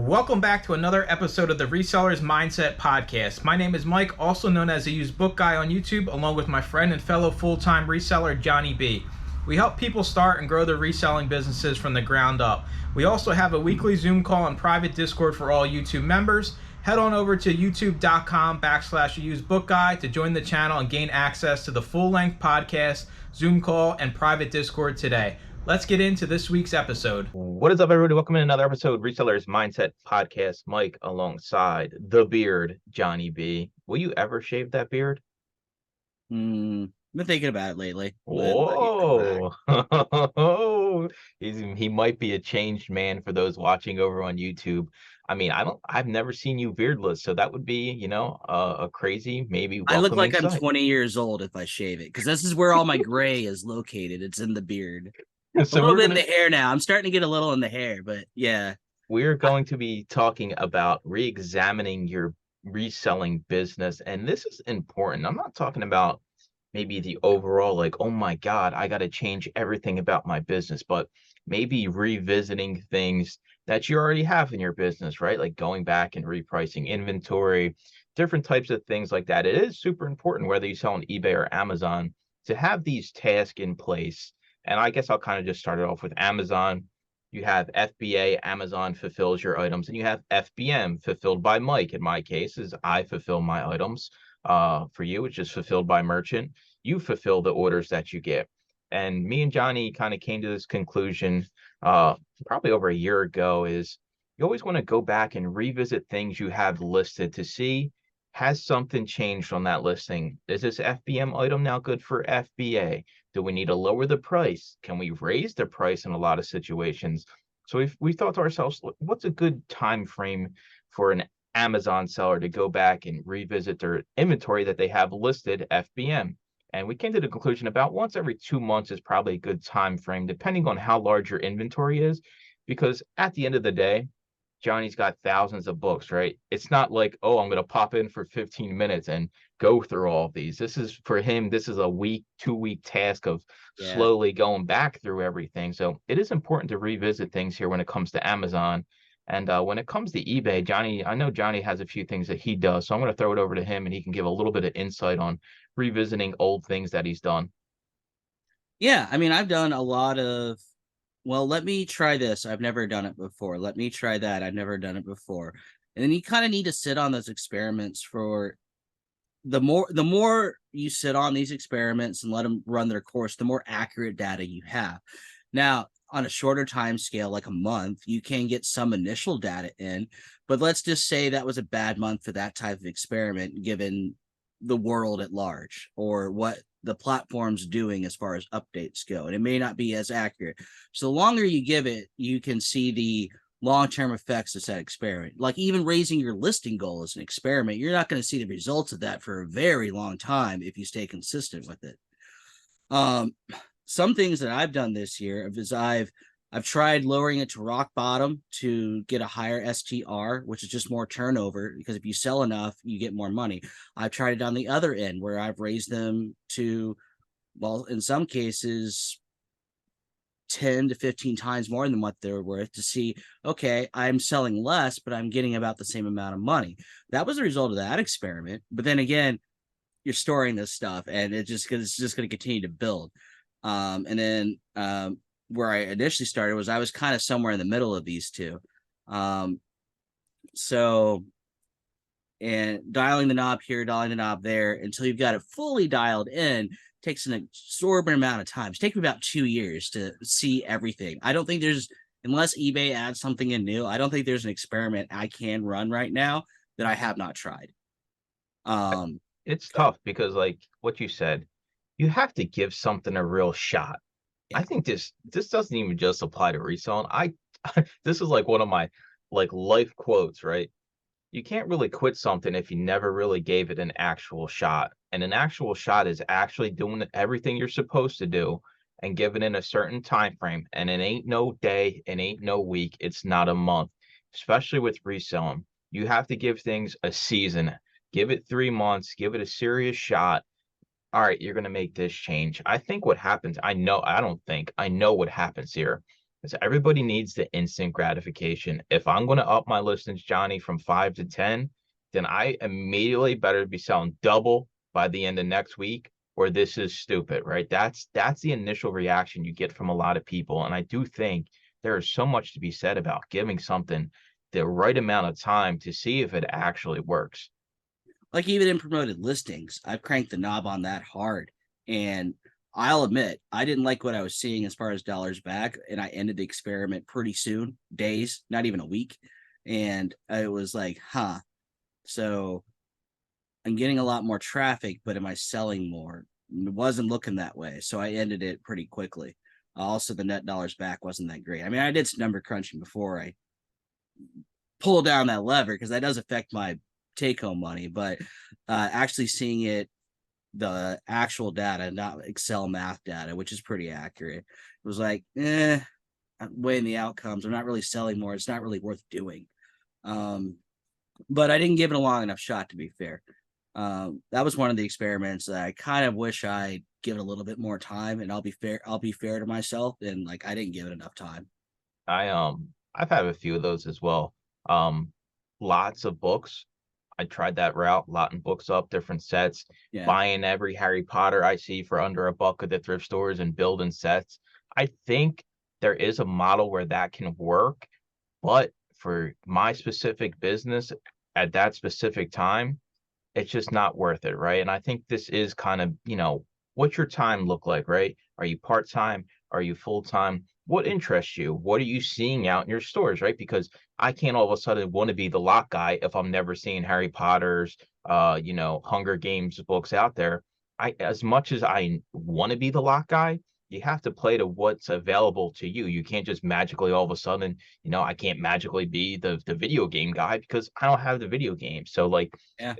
Welcome back to another episode of the Resellers Mindset Podcast. My name is Mike, also known as the Used Book Guy on YouTube, along with my friend and fellow full-time reseller, Johnny B. We help people start and grow their reselling businesses from the ground up. We also have a weekly Zoom call and private Discord for all YouTube members. Head on over to youtube.com/usedbookguy to join the channel and gain access to the full-length podcast, Zoom call, and private Discord today. Let's get into this week's episode. What is up, everybody? Welcome to another episode of Resellers Mindset Podcast. Mike alongside the beard, Johnny B. Will you ever shave that beard? I've been thinking about it lately. Whoa. He might be a changed man for those watching over on YouTube. I mean, I've never seen you beardless, so that would be, a crazy, maybe I look like welcoming I'm 20 years old if I shave it, because this is where all my gray is located. It's in the beard. So a little bit in the hair now. I'm starting to get a little in the hair, but yeah. We're going to be talking about re-examining your reselling business, and this is important. I'm not talking about maybe the overall, like, oh my God, I got to change everything about my business, but maybe revisiting things that you already have in your business, right? Like going back and repricing inventory, different types of things like that. It is super important, whether you sell on eBay or Amazon, to have these tasks in place. And I guess I'll kind of just start it off with Amazon. You have FBA, Amazon fulfills your items, and you have FBM, fulfilled by Mike. In my case, is I fulfill my items. For you, it's just fulfilled by merchant. You fulfill the orders that you get. And me and Johnny kind of came to this conclusion probably over a year ago, is you always want to go back and revisit things you have listed to see, has something changed on that listing? Is this FBM item now good for FBA? Do we need to lower the price? Can we raise the price in a lot of situations? So we thought to ourselves, what's a good time frame for an Amazon seller to go back and revisit their inventory that they have listed FBM? And we came to the conclusion about once every 2 months is probably a good time frame, depending on how large your inventory is, because at the end of the day, Johnny's got thousands of books, right? It's not like, oh, I'm going to pop in for 15 minutes and go through all of these. This is for him. This is a week, 2 week task of slowly going back through everything. So it is important to revisit things here when it comes to Amazon. And when it comes to eBay, Johnny, I know Johnny has a few things that he does. So I'm going to throw it over to him and he can give a little bit of insight on revisiting old things that he's done. Yeah, I mean, I've done a lot of, well, let me try this. I've never done it before. Let me try that. I've never done it before. And then you kind of need to sit on those experiments for the more you sit on these experiments and let them run their course, the more accurate data you have. Now, on a shorter time scale, like a month, you can get some initial data in, but let's just say that was a bad month for that type of experiment, given the world at large or what the platform's doing as far as updates go, and it may not be as accurate. So the longer you give it, you can see the long-term effects of that experiment. Like even raising your listing goal is an experiment. You're not going to see the results of that for a very long time if you stay consistent with it. Some things that I've done this year is I've tried lowering it to rock bottom to get a higher STR, which is just more turnover, because if you sell enough, you get more money. I've tried it on the other end where I've raised them to, well, in some cases, 10 to 15 times more than what they're worth to see, okay, I'm selling less, but I'm getting about the same amount of money. That was the result of that experiment. But then again, you're storing this stuff and it's just going to continue to build. And then where I initially started was I was kind of somewhere in the middle of these two. So, and dialing the knob here, dialing the knob there until you've got it fully dialed in takes an exorbitant amount of time. It's taken about 2 years to see everything. I don't think there's, unless eBay adds something in new, I don't think there's an experiment I can run right now that I have not tried. It's tough because, like what you said, you have to give something a real shot. I think this doesn't even just apply to reselling. This is like one of my like life quotes, right? You can't really quit something if you never really gave it an actual shot. And an actual shot is actually doing everything you're supposed to do and giving it a certain time frame. And it ain't no day, it ain't no week, it's not a month. Especially with reselling, you have to give things a season. Give it 3 months, give it a serious shot. All right, you're going to make this change. I know what happens here Because everybody needs the instant gratification. If I'm going to up my listings, Johnny, from 5 to 10, then I immediately better be selling double by the end of next week, or this is stupid, right? That's the initial reaction you get from a lot of people. And I do think there is so much to be said about giving something the right amount of time to see if it actually works. Like even in promoted listings, I've cranked the knob on that hard. And I'll admit, I didn't like what I was seeing as far as dollars back. And I ended the experiment pretty soon, days, not even a week. And it was like, huh. So I'm getting a lot more traffic, but am I selling more? It wasn't looking that way. So I ended it pretty quickly. Also, the net dollars back wasn't that great. I mean, I did some number crunching before I pull down that lever because that does affect my take home money, but actually seeing it, the actual data, not Excel math data, which is pretty accurate, it was like, I'm weighing the outcomes. I'm not really selling more. It's not really worth doing. But I didn't give it a long enough shot, to be fair. That was one of the experiments that I kind of wish I'd give it a little bit more time, and I'll be fair to myself, and like I didn't give it enough time. I've had a few of those as well. Lots of books. I tried that route, lotting books up, different sets, Yeah. buying every Harry Potter I see for under $1 at the thrift stores and building sets. I think there is a model where that can work, but for my specific business at that specific time, it's just not worth it, right? And I think this is kind of, what's your time look like, right? Are you part-time? Are you full-time? What interests you? What are you seeing out in your stores, right? Because I can't all of a sudden want to be the lot guy if I'm never seeing Harry Potter's, Hunger Games books out there. As much as I want to be the lot guy, you have to play to what's available to you. You can't just magically all of a sudden, I can't magically be the video game guy because I don't have the video game. So like, Yeah.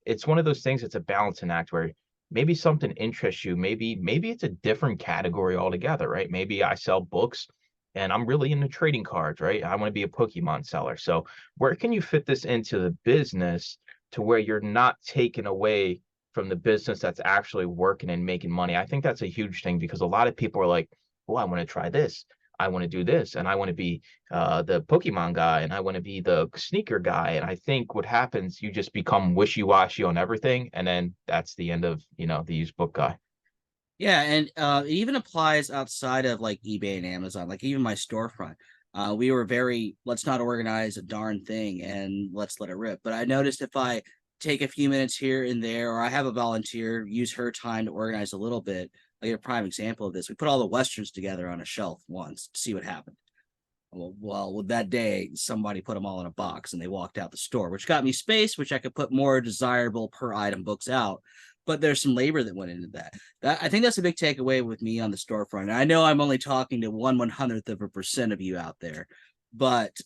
it's one of those things. It's a balancing act where maybe something interests you. Maybe it's a different category altogether, right? Maybe I sell books and I'm really into trading cards, right? I want to be a Pokemon seller. So where can you fit this into the business to where you're not taking away from the business that's actually working and making money? I think that's a huge thing because a lot of people are like, oh, I want to try this. I want to do this, and I want to be the Pokemon guy, and I want to be the sneaker guy. And I think what happens, you just become wishy-washy on everything, and then that's the end of the used book guy. Yeah, and it even applies outside of like eBay and Amazon, like even my storefront. We were very, let's not organize a darn thing and let's let it rip. But I noticed if I take a few minutes here and there, or I have a volunteer use her time to organize a little bit, I get a prime example of this. We put all the Westerns together on a shelf once to see what happened. Well, with that day, somebody put them all in a box and they walked out the store, which got me space, which I could put more desirable per item books out. But there's some labor that went into that. I think that's a big takeaway with me on the storefront. And I know I'm only talking to 1/100% of you out there, but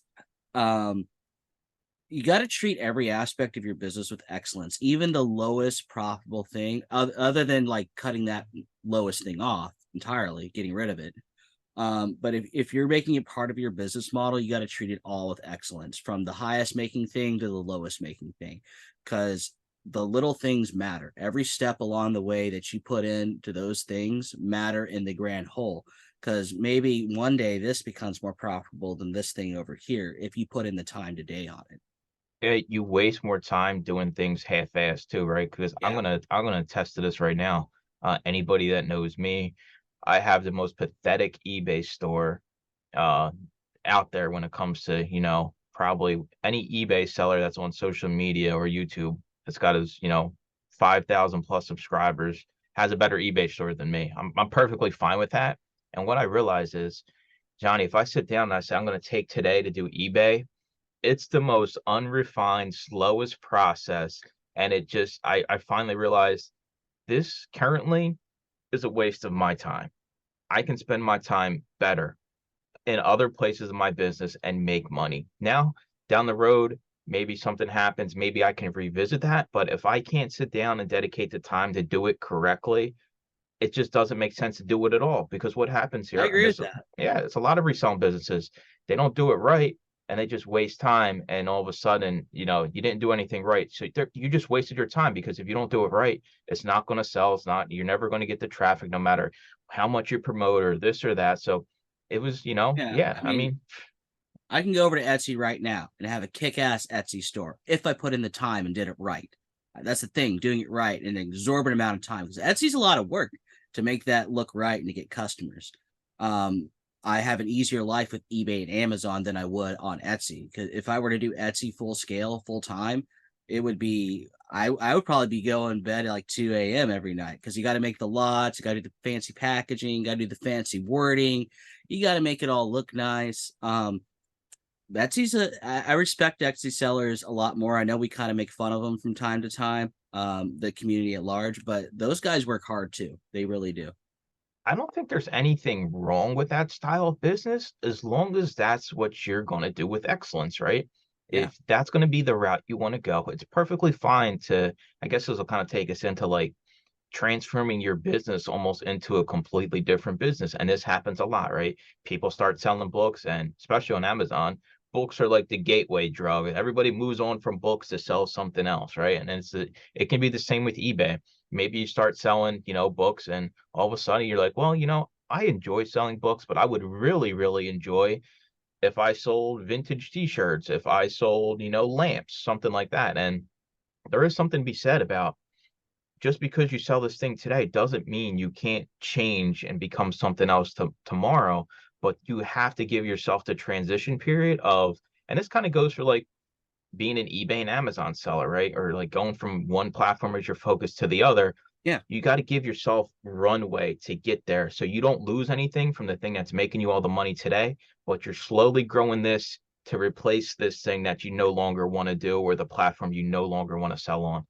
you got to treat every aspect of your business with excellence, even the lowest profitable thing, other than like cutting that lowest thing off entirely, getting rid of it. But if you're making it part of your business model, you got to treat it all with excellence, from the highest making thing to the lowest making thing, because the little things matter. Every step along the way that you put into those things matter in the grand whole, because maybe one day this becomes more profitable than this thing over here if you put in the time today on it. You waste more time doing things half-assed too, right? Because I'm Yeah. gonna attest to this right now. Anybody that knows me, I have the most pathetic eBay store uh out there when it comes to, probably any eBay seller that's on social media or YouTube that's got his, 5,000 plus subscribers has a better eBay store than me. I'm perfectly fine with that. And what I realize is, Johnny, if I sit down and I say I'm going to take today to do eBay, it's the most unrefined, slowest process. And I finally realized this currently is a waste of my time. I can spend my time better in other places of my business and make money. Now, down the road, maybe something happens, maybe I can revisit that. But if I can't sit down and dedicate the time to do it correctly, it just doesn't make sense to do it at all. Because what happens I here, and agree with this, that. yeah, it's a lot of reselling businesses. They don't do it right, and they just waste time. And all of a sudden, you didn't do anything right. So you just wasted your time, because if you don't do it right, it's not going to sell. You're never going to get the traffic, no matter how much you promote or this or that. So it was, Yeah, yeah, I I mean, mean, I can go over to Etsy right now and have a kick-ass Etsy store if I put in the time and did it right. That's the thing, doing it right in an exorbitant amount of time, because Etsy's a lot of work to make that look right and to get customers. I have an easier life with eBay and Amazon than I would on Etsy, because if I were to do Etsy full scale, full time, it would be I would probably be going to bed at like 2 a.m. every night, because you got to make the lots, you got to do the fancy packaging, you got to do the fancy wording, you got to make it all look nice. I respect Etsy sellers a lot more. I know we kind of make fun of them from time to time, the community at large, but those guys work hard too. They really do. I don't think there's anything wrong with that style of business as long as that's what you're going to do with excellence, right? Yeah. If that's going to be the route you want to go, it's perfectly fine to, I guess this will kind of take us into like transforming your business almost into a completely different business. And this happens a lot, right? People start selling books, and especially on Amazon, books are like the gateway drug. Everybody moves on from books to sell something else, right? And it can be the same with eBay. Maybe you start selling, books, and all of a sudden you're like, well, I enjoy selling books, but I would really, really enjoy if I sold vintage t-shirts, if I sold, lamps, something like that. And there is something to be said about just because you sell this thing today doesn't mean you can't change and become something else tomorrow, but you have to give yourself the transition period of, and this kind of goes for like being an eBay and Amazon seller, right? Or like going from one platform as your focus to the other. Yeah. You got to give yourself runway to get there so you don't lose anything from the thing that's making you all the money today, but you're slowly growing this to replace this thing that you no longer want to do, or the platform you no longer want to sell on.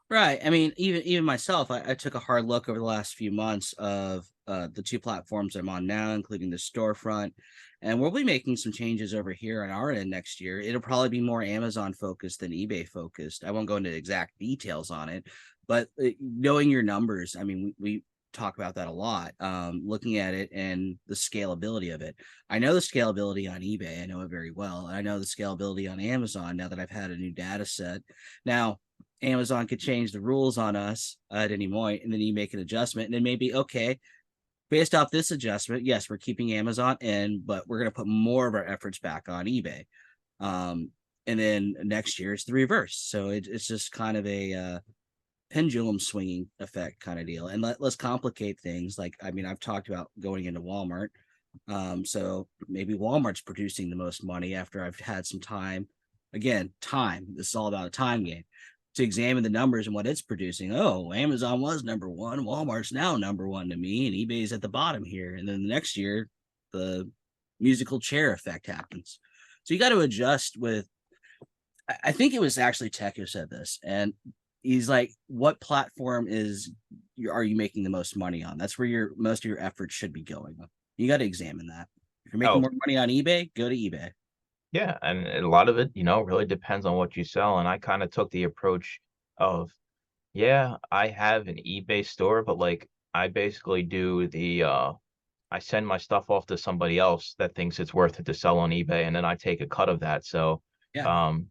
Right. I mean, even myself, I took a hard look over the last few months of the two platforms I'm on now, including the storefront. And we'll be making some changes over here on our end next year. It'll probably be more Amazon focused than eBay focused. I won't go into exact details on it, but knowing your numbers, I mean, we talk about that a lot, looking at it and the scalability of it. I know the scalability on eBay. I know it very well. I know the scalability on Amazon now that I've had a new data set. Now, Amazon could change the rules on us at any point, and then you make an adjustment, and then maybe, okay, based off this adjustment, yes, we're keeping Amazon in, but we're going to put more of our efforts back on eBay. And then next year it's the reverse. So it's just kind of a pendulum swinging effect kind of deal. And let's complicate things. Like, I mean, I've talked about going into Walmart. So maybe Walmart's producing the most money after I've had some time. Again, time. This is all about a time game to examine the numbers and what it's producing. Oh, Amazon was number one. Walmart's now number one to me, and eBay's at the bottom here. And then the next year, the musical chair effect happens. So you got to adjust with. I think it was actually Tech who said this, and he's like, "What platform are you making the most money on? That's where your most of your efforts should be going. You got to examine that. If you're making Oh, more money on eBay, go to eBay." yeah, and a lot of it, really depends on what you sell. And I kind of took the approach of, yeah, I have an eBay store, but like I basically do I send my stuff off to somebody else that thinks it's worth it to sell on eBay, and then I take a cut of that. So, Yeah. um,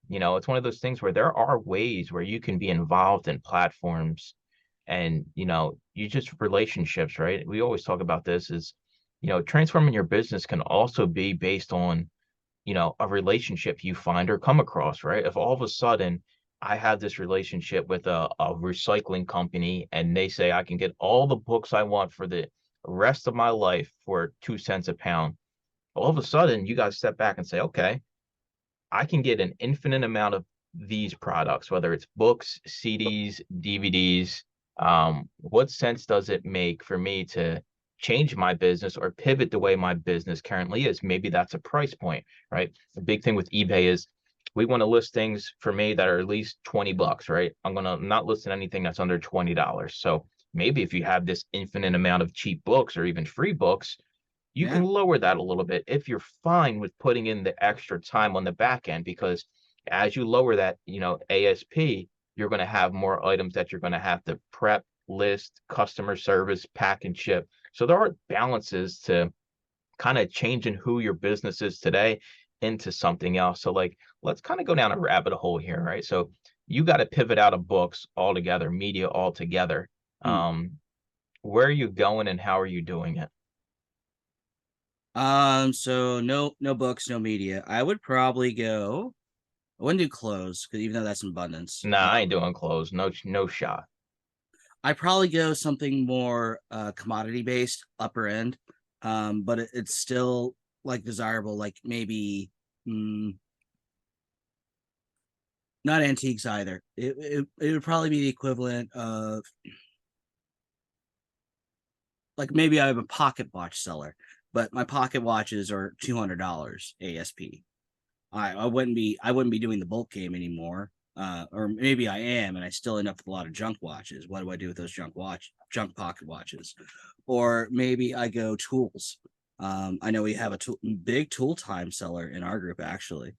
it's one of those things where there are ways where you can be involved in platforms, and you just relationships, right? We always talk about this is, transforming your business can also be based on a relationship you find or come across, right? If all of a sudden I have this relationship with a recycling company, and they say I can get all the books I want for the rest of my life for 2 cents a pound, all of a sudden you got to step back and say, okay, I can get an infinite amount of these products, whether it's books, CDs, DVDs. What sense does it make for me to change my business or pivot the way my business currently is? Maybe that's a price point, right? The big thing with eBay is we want to list things for me that are at least $20, right? I'm going to not list anything that's under $20. So maybe if you have this infinite amount of cheap books or even free books, you Yeah. can lower that a little bit if you're fine with putting in the extra time on the back end, because as you lower that, ASP, you're going to have more items that you're going to have to prep, list, customer service, pack and ship. So there are balances to kind of changing who your business is today into something else. So like, let's kind of go down a rabbit hole here, right? So you got to pivot out of books altogether, media altogether. Hmm. Where are you going and how are you doing it? So no books, no media. I would probably go. I wouldn't do clothes because even though that's in abundance, Nah, I ain't doing clothes. No shot. I'd probably go something more commodity based, upper end. But it's still like desirable, like maybe not antiques either. It would probably be the equivalent of like maybe I'm a pocket watch seller, but my pocket watches are $200 ASP. I wouldn't be doing the bulk game anymore. Or maybe I am, and I still end up with a lot of junk watches. What do I do with those junk pocket watches? Or maybe I go tools. I know we have a big tool time seller in our group actually.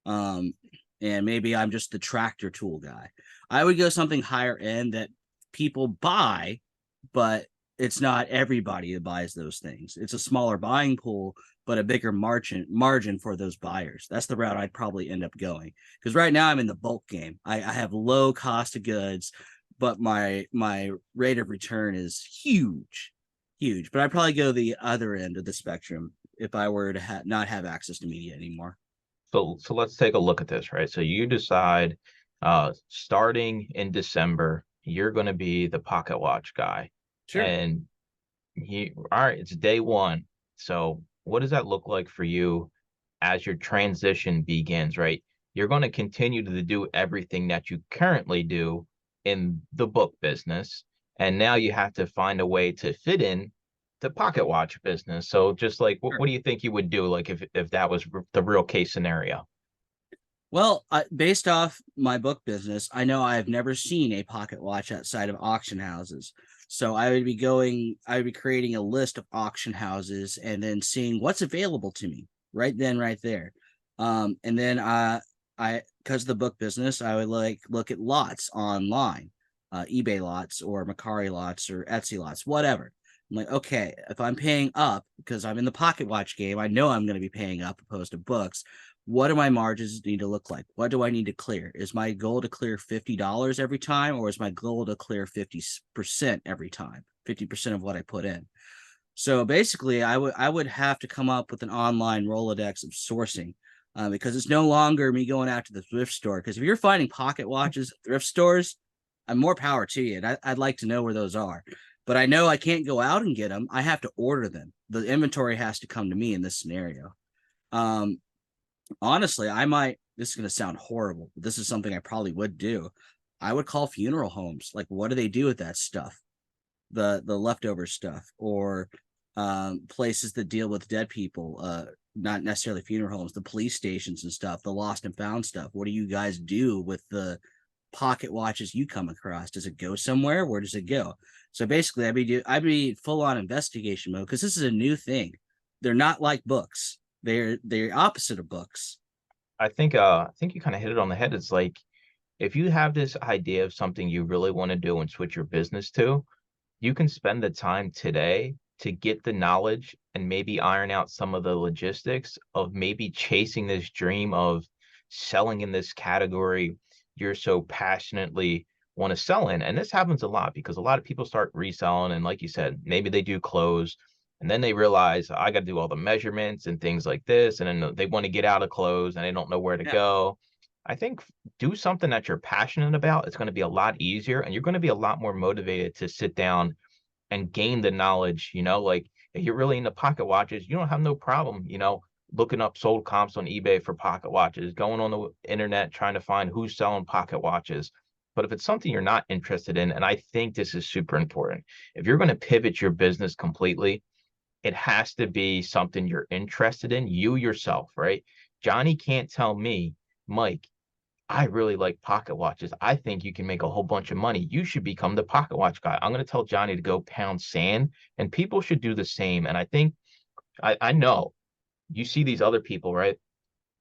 Um, and maybe I'm just the tractor tool guy. I would go something higher end that people buy, but it's not everybody that buys those things. It's a smaller buying pool, but a bigger margin for those buyers. That's the route I'd probably end up going. Because right now I'm in the bulk game. I have low cost of goods, but my rate of return is huge, huge. But I'd probably go the other end of the spectrum if I were to not have access to media anymore. So let's take a look at this, right? So you decide starting in December, you're going to be the pocket watch guy. Sure. And all right, it's day one. So what does that look like for you as your transition begins, right? You're going to continue to do everything that you currently do in the book business. And now you have to find a way to fit in the pocket watch business. So just like, Sure. what do you think you would do? Like if that was the real case scenario? Well, based off my book business, I know I've never seen a pocket watch outside of auction houses. So I would be creating a list of auction houses and then seeing what's available to me right then, right there. And then because of the book business, I would look at lots online, eBay lots or Macari lots or Etsy lots, whatever. I'm like, okay, if I'm paying up because I'm in the pocket watch game, I know I'm going to be paying up opposed to books. What do my margins need to look like? What do I need to clear? Is my goal to clear $50 every time, or is my goal to clear 50% every time? 50% of what I put in. So basically, I would have to come up with an online Rolodex of sourcing because it's no longer me going out to the thrift store. Because if you're finding pocket watches at thrift stores, I'm more power to you, and I'd like to know where those are. But I know I can't go out and get them. I have to order them. The inventory has to come to me in this scenario. Um, Honestly, I might, this is going to sound horrible, but this is something I probably would do. I would call funeral homes. Like, what do they do with that stuff? The leftover stuff, or places that deal with dead people, not necessarily funeral homes, the police stations and stuff, the lost and found stuff. What do you guys do with the pocket watches you come across? Does it go somewhere? Where does it go? So basically, I'd be full on investigation mode because this is a new thing. They're not like books. They're opposite of books. I think you kind of hit it on the head. It's like if you have this idea of something you really want to do and switch your business to, you can spend the time today to get the knowledge and maybe iron out some of the logistics of maybe chasing this dream of selling in this category you're so passionately want to sell in. And this happens a lot because a lot of people start reselling. And like you said, maybe they do clothes and then they realize I got to do all the measurements and things like this. And then they want to get out of clothes and they don't know where to Yeah. go. I think do something that you're passionate about. It's going to be a lot easier and you're going to be a lot more motivated to sit down and gain the knowledge, like if you're really into pocket watches, you don't have no problem, looking up sold comps on eBay for pocket watches, going on the internet, trying to find who's selling pocket watches. But if it's something you're not interested in, and I think this is super important, if you're going to pivot your business completely, it has to be something you're interested in, you yourself, right? Johnny can't tell me, Mike, I really like pocket watches. I think you can make a whole bunch of money. You should become the pocket watch guy. I'm going to tell Johnny to go pound sand, and people should do the same. And I think I know you see these other people, right?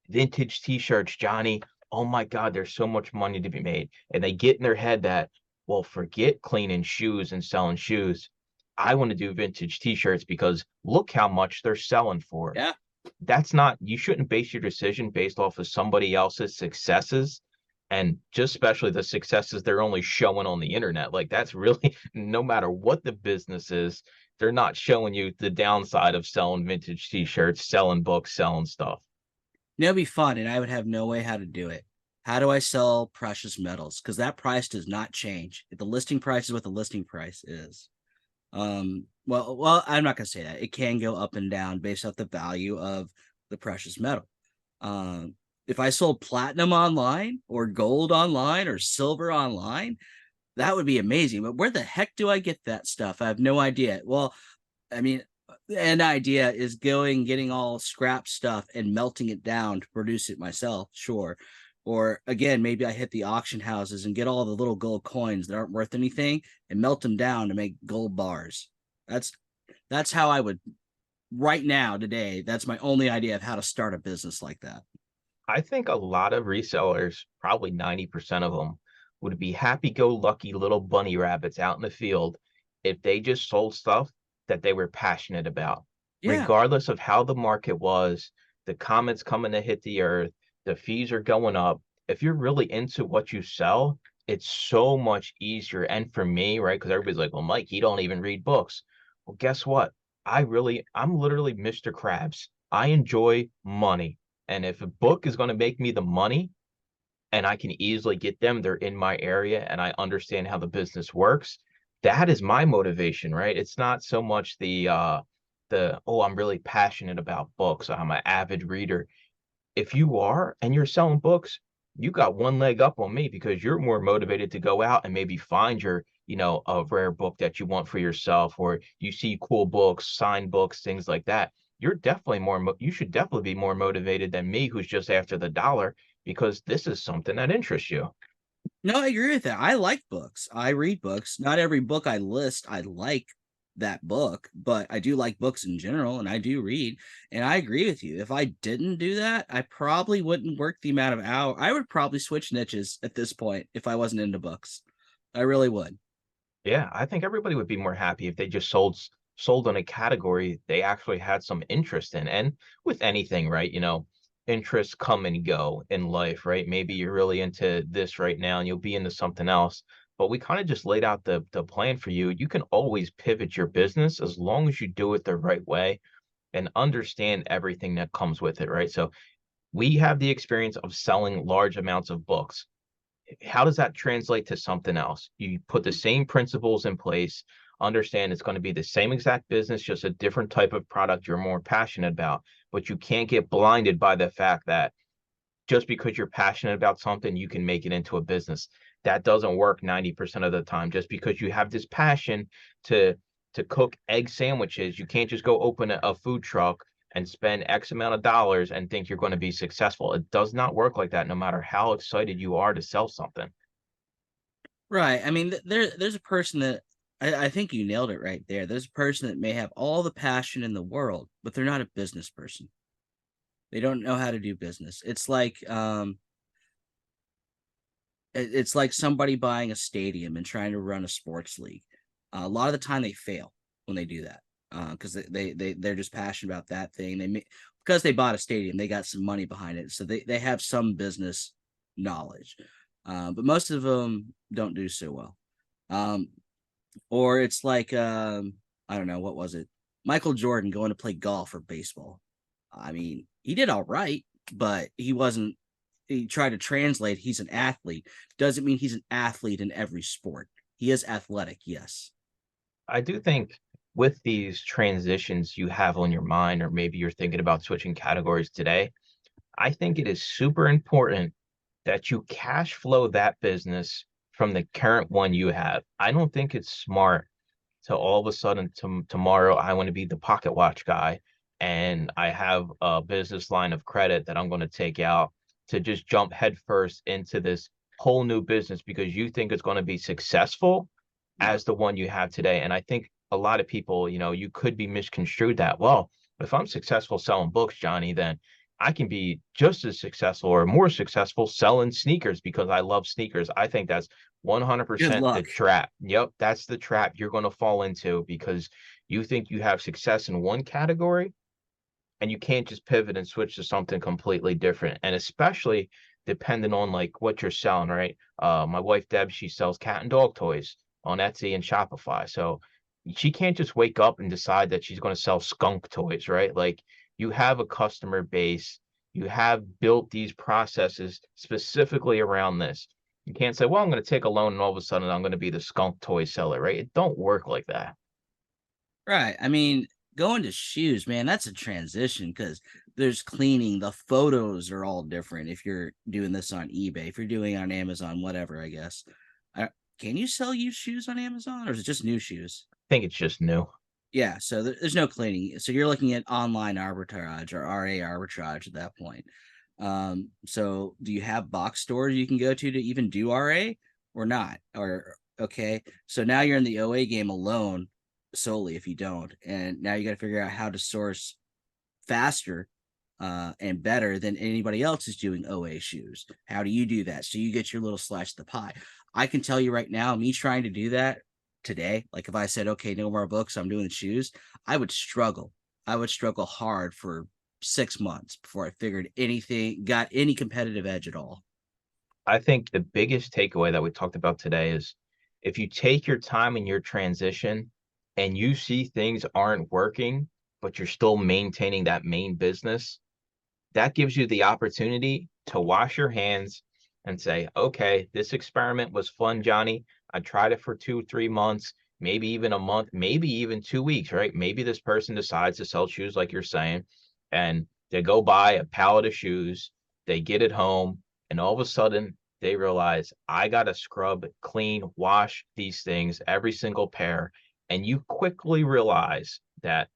Vintage t-shirts, Johnny. Oh my God, there's so much money to be made. And they get in their head that, well, forget cleaning shoes and selling shoes. I want to do vintage t-shirts because look how much they're selling for. Yeah. That's not, you shouldn't base your decision based off of somebody else's successes, and just especially the successes they're only showing on the internet. Like that's really no matter what the business is, they're not showing you the downside of selling vintage t-shirts, selling books, selling stuff. It'd be fun, and I would have no way how to do it. How do I sell precious metals? Because that price does not change. If the listing price is what the listing price is. Well, I'm not gonna say that. It can go up and down based off the value of the precious metal. If I sold platinum online or gold online or silver online, that would be amazing. But where the heck do I get that stuff? I have no idea. Well, I mean, an idea is getting all scrap stuff and melting it down to produce it myself, sure. Or again, maybe I hit the auction houses and get all the little gold coins that aren't worth anything and melt them down to make gold bars. That's how I would right now today. That's my only idea of how to start a business like that. I think a lot of resellers, probably 90% of them, would be happy-go-lucky little bunny rabbits out in the field if they just sold stuff that they were passionate about, Yeah. regardless of how the market was, the comments coming to hit the earth, the fees are going up. If you're really into what you sell, it's so much easier. And for me, right, because everybody's like, well, Mike, you don't even read books. Well, guess what? I'm literally Mr. Krabs. I enjoy money. And if a book is going to make me the money and I can easily get them, they're in my area and I understand how the business works, that is my motivation, right? It's not so much oh, I'm really passionate about books. I'm an avid reader. If you are and you're selling books, you got one leg up on me because you're more motivated to go out and maybe find your, a rare book that you want for yourself, or you see cool books, signed books, things like that. You're definitely you should definitely be more motivated than me, who's just after the dollar, because this is something that interests you. No, I agree with that. I like books. I read books. Not every book I list, I like that book, but I do like books in general and I do read. And I agree with you. If I didn't do that, I probably wouldn't work the amount of hours. I would probably switch niches at this point if I wasn't into books. I really would. Yeah, I think everybody would be more happy if they just sold on a category they actually had some interest in. And with anything, right? Interests come and go in life, right? Maybe you're really into this right now and you'll be into something else. But we kind of just laid out the plan for you. You can always pivot your business as long as you do it the right way and understand everything that comes with it, right? So we have the experience of selling large amounts of books. How does that translate to something else? You put the same principles in place, understand it's going to be the same exact business, just a different type of product you're more passionate about. But you can't get blinded by the fact that just because you're passionate about something, you can make it into a business. That doesn't work 90% of the time. Just because you have this passion to cook egg sandwiches, you can't just go open a food truck and spend X amount of dollars and think you're going to be successful. It does not work like that, no matter how excited you are to sell something. Right. I mean, there's a person that I think you nailed it right there. There's a person that may have all the passion in the world, but they're not a business person. They don't know how to do business. It's like somebody buying a stadium and trying to run a sports league. A lot of the time they fail when they do that because they're just passionate about that thing. Because they bought a stadium, they got some money behind it, so they have some business knowledge. But most of them don't do so well. Or it's like I don't know, what was it? Michael Jordan going to play golf or baseball. I mean, he did all right, but he wasn't. He tried to translate. He's an athlete. Doesn't mean he's an athlete in every sport. He is athletic, yes. I do think with these transitions you have on your mind, or maybe you're thinking about switching categories today, I think it is super important that you cash flow that business from the current one you have. I don't think it's smart to all of a sudden tomorrow I want to be the pocket watch guy and I have a business line of credit that I'm going to take out to just jump headfirst into this whole new business because you think it's going to be successful Yeah. as the one you have today. And I think a lot of people, you could be misconstrued that, well, if I'm successful selling books, Johnny, then I can be just as successful or more successful selling sneakers because I love sneakers. I think that's Good 100% the luck. trap. Yep, that's the trap you're going to fall into because you think you have success in one category and you can't just pivot and switch to something completely different. And especially depending on like what you're selling, right? My wife Debs, she sells cat and dog toys on Etsy and Shopify. So she can't just wake up and decide that she's going to sell skunk toys, right? Like, you have a customer base, you have built these processes specifically around this. You can't say, well, I'm going to take a loan and all of a sudden I'm going to be the skunk toy seller, right? It don't work like that. Right. I mean, going to shoes, man, that's a transition because there's cleaning. The photos are all different if you're doing this on eBay, if you're doing it on Amazon, whatever, I guess. Can you sell used shoes on Amazon or is it just new shoes? I think it's just new. Yeah, so there's no cleaning. So you're looking at online arbitrage or RA arbitrage at that point. So do you have box stores you can go to even do RA or not? Or okay, so now you're in the OA game alone solely if you don't, and now you got to figure out how to source faster and better than anybody else is doing OA shoes. How do you do that? So you get your little slice of the pie. I can tell you right now, me trying to do that today, like if I said, okay, no more books, I'm doing the shoes, I would struggle. I would struggle hard for 6 months before I figured anything, got any competitive edge at all. I think the biggest takeaway that we talked about today is if you take your time in your transition and you see things aren't working, but you're still maintaining that main business, that gives you the opportunity to wash your hands and say, okay, this experiment was fun, Johnny. I tried it for 2, 3 months, maybe even a month, maybe even 2 weeks, right? Maybe this person decides to sell shoes, like you're saying, and they go buy a pallet of shoes, they get it home, and all of a sudden they realize, I got to scrub, clean, wash these things, every single pair. And you quickly realize that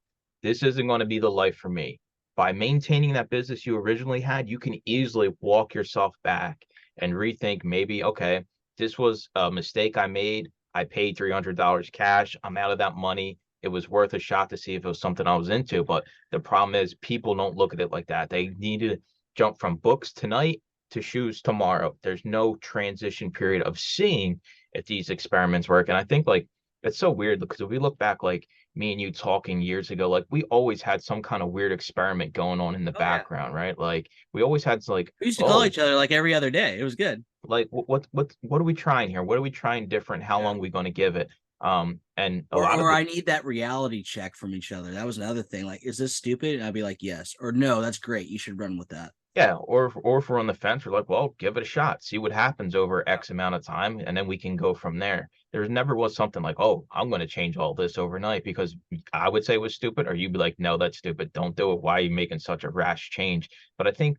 this isn't going to be the life for me. By maintaining that business you originally had, you can easily walk yourself back and rethink maybe, okay, this was a mistake I made. I paid $300 cash. I'm out of that money. It was worth a shot to see if it was something I was into. But the problem is people don't look at it like that. They need to jump from books tonight to shoes tomorrow. There's no transition period of seeing if these experiments work. And I think like it's so weird because if we look back, like me and you talking years ago, like we always had some kind of weird experiment going on in the Oh yeah. background, right? Like we always had like, We used to call oh, each other like every other day. It was good. like what are we trying here? What are we trying different? How Yeah. long are we going to give it? And a Or lot of or it, I need that reality check from each other. That was another thing. Like, is this stupid? And I'd be like, yes. Or no, that's great. You should run with that. yeah, or if we're on the fence, we're like, well, give it a shot, see what happens over X amount of time, and then we can go from there. There never was something like, oh, I'm going to change all this overnight because I would say it was stupid, or you'd be like, no, that's stupid, don't do it. Why are you making such a rash change? But I think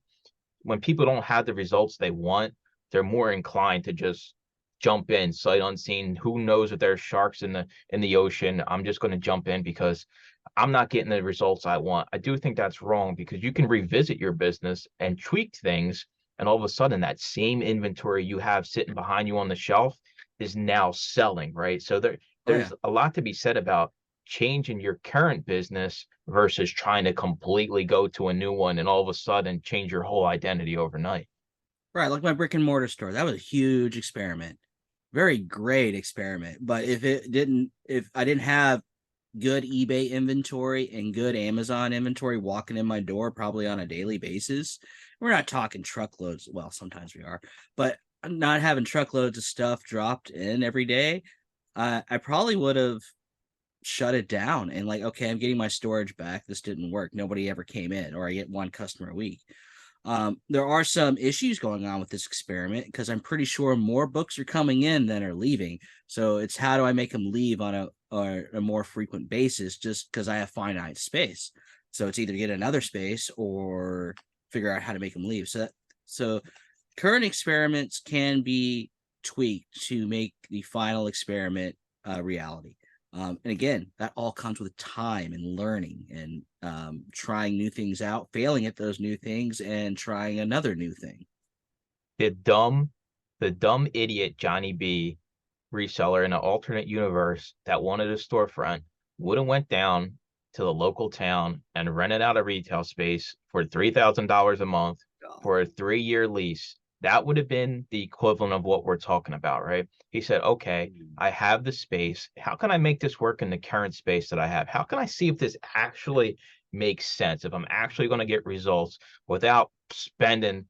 when people don't have the results they want, they're more inclined to just jump in sight unseen. Who knows if there's sharks in the ocean? I'm just going to jump in because I'm not getting the results I want. I do think that's wrong because you can revisit your business and tweak things, and all of a sudden that same inventory you have sitting behind you on the shelf is now selling, right? So Oh yeah. there's a lot to be said about changing your current business versus trying to completely go to a new one and all of a sudden change your whole identity overnight. Right. Like my brick and mortar store. That was a huge experiment. Very great experiment. But if I didn't have good eBay inventory and good Amazon inventory walking in my door probably on a daily basis, we're not talking truckloads. Well, sometimes we are, but not having truckloads of stuff dropped in every day, I probably would have shut it down and like, okay, I'm getting my storage back. This didn't work. Nobody ever came in, or I get one customer a week. There are some issues going on with this experiment because I'm pretty sure more books are coming in than are leaving. So it's how do I make them leave on a more frequent basis just because I have finite space. So it's either get another space or figure out how to make them leave. So current experiments can be tweaked to make the final experiment reality. And again, that all comes with time and learning and trying new things out, failing at those new things, and trying another new thing. The dumb idiot Johnny B reseller in an alternate universe that wanted a storefront would have went down to the local town and rented out a retail space for $3,000 a month for a 3-year lease. That would have been the equivalent of what we're talking about, right? He said, okay, I have the space. How can I make this work in the current space that I have? How can I see if this actually makes sense, if I'm actually going to get results without spending,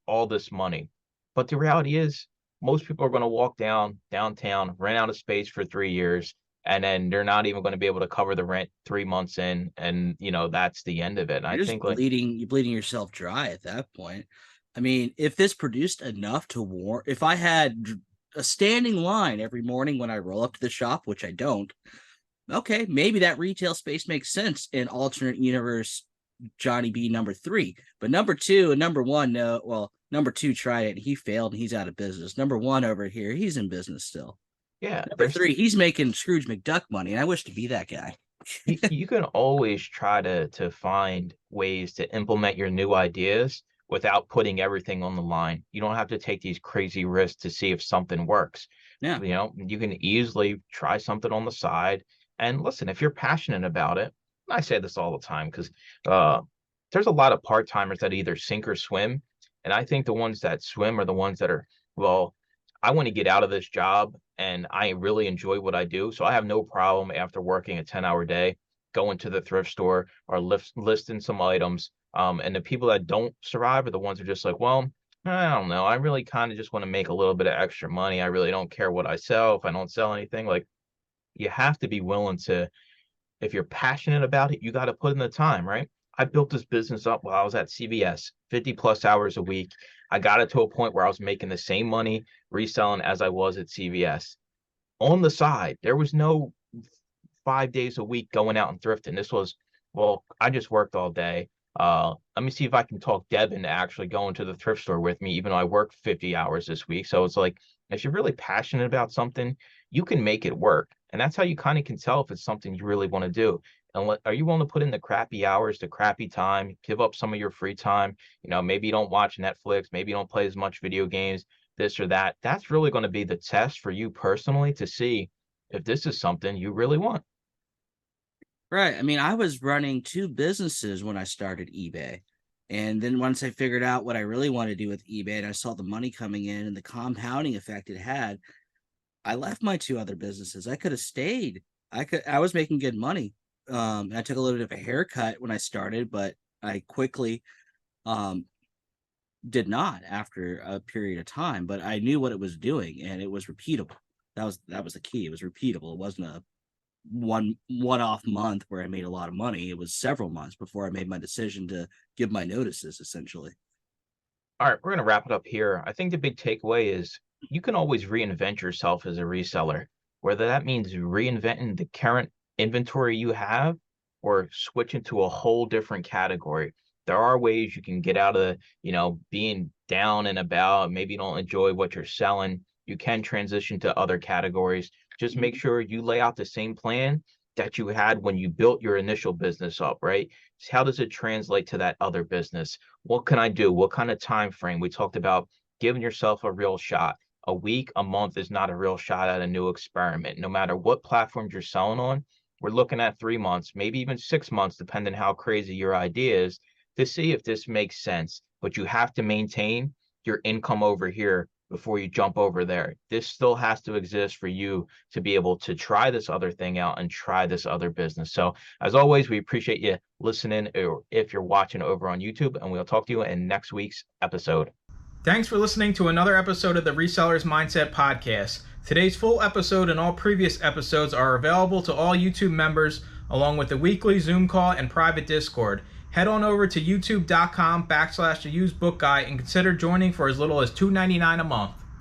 all this money? But the reality is, most people are going to walk downtown, rent out a space for 3 years, and then they're not even going to be able to cover the rent 3 months in, and that's the end of it. And I You're just think, like, you're bleeding yourself dry at that point. I mean, if this produced enough to warrant, if I had a standing line every morning when I roll up to the shop, which I don't, okay, maybe that retail space makes sense in alternate universe Johnny B number 3. But number 2 and number 1, no. Well, number 2 tried it and he failed and he's out of business. Number 1 over here, he's in business still. yeah, Number 3, he's making Scrooge McDuck money, and I wish to be that guy. you can always try to find ways to implement your new ideas without putting everything on the line. You don't have to take these crazy risks to see if something works. Yeah. You can easily try something on the side. And listen, if you're passionate about it, I say this all the time because there's a lot of part-timers that either sink or swim. And I think the ones that swim are the ones that are, well, I want to get out of this job and I really enjoy what I do. So I have no problem after working a 10-hour day, going to the thrift store or listing some items. And the people that don't survive are the ones who are just like, well, I don't know. I really kind of just want to make a little bit of extra money. I really don't care what I sell. If I don't sell anything, like, you have to be willing to, if you're passionate about it, you got to put in the time, right? I built this business up while I was at CVS, 50 plus hours a week. I got it to a point where I was making the same money reselling as I was at CVS. On the side, there was no 5 days a week going out and thrifting. This was, well, I just worked all day. Let me see if I can talk Deb into actually going to the thrift store with me, even though I worked 50 hours this week. So it's like, if you're really passionate about something, you can make it work. And that's how you kind of can tell if it's something you really want to do. And are you willing to put in the crappy hours, the crappy time, give up some of your free time? Maybe you don't watch Netflix, maybe you don't play as much video games, this or that. That's really going to be the test for you personally to see if this is something you really want. Right. I mean, I was running 2 businesses when I started eBay. And then once I figured out what I really want to do with eBay and I saw the money coming in and the compounding effect it had, I left my 2 other businesses. I could have stayed. I was making good money. And I took a little bit of a haircut when I started, but I quickly did not after a period of time. But I knew what it was doing and it was repeatable. That was the key. It was repeatable. It wasn't a one-off month where I made a lot of money. It was several months before I made my decision to give my notices, essentially. All right, we're going to wrap it up here. I think the big takeaway is you can always reinvent yourself as a reseller, whether that means reinventing the current inventory you have or switching to a whole different category. There are ways you can get out of, being down and about. Maybe you don't enjoy what you're selling. You can transition to other categories. Just make sure you lay out the same plan that you had when you built your initial business up, right? How does it translate to that other business? What can I do? What kind of time frame? We talked about giving yourself a real shot. A week, a month is not a real shot at a new experiment. No matter what platforms you're selling on, we're looking at 3 months, maybe even 6 months, depending how crazy your idea is, to see if this makes sense. But you have to maintain your income over here before you jump over there. This still has to exist for you to be able to try this other thing out and try this other business. So as always, we appreciate you listening, or if you're watching over on YouTube, and we'll talk to you in next week's episode. Thanks for listening to another episode of the Resellers Mindset Podcast. Today's full episode and all previous episodes are available to all YouTube members, along with the weekly Zoom call and private Discord. Head on over to youtube.com/theusebookguy and consider joining for as little as $2.99 a month.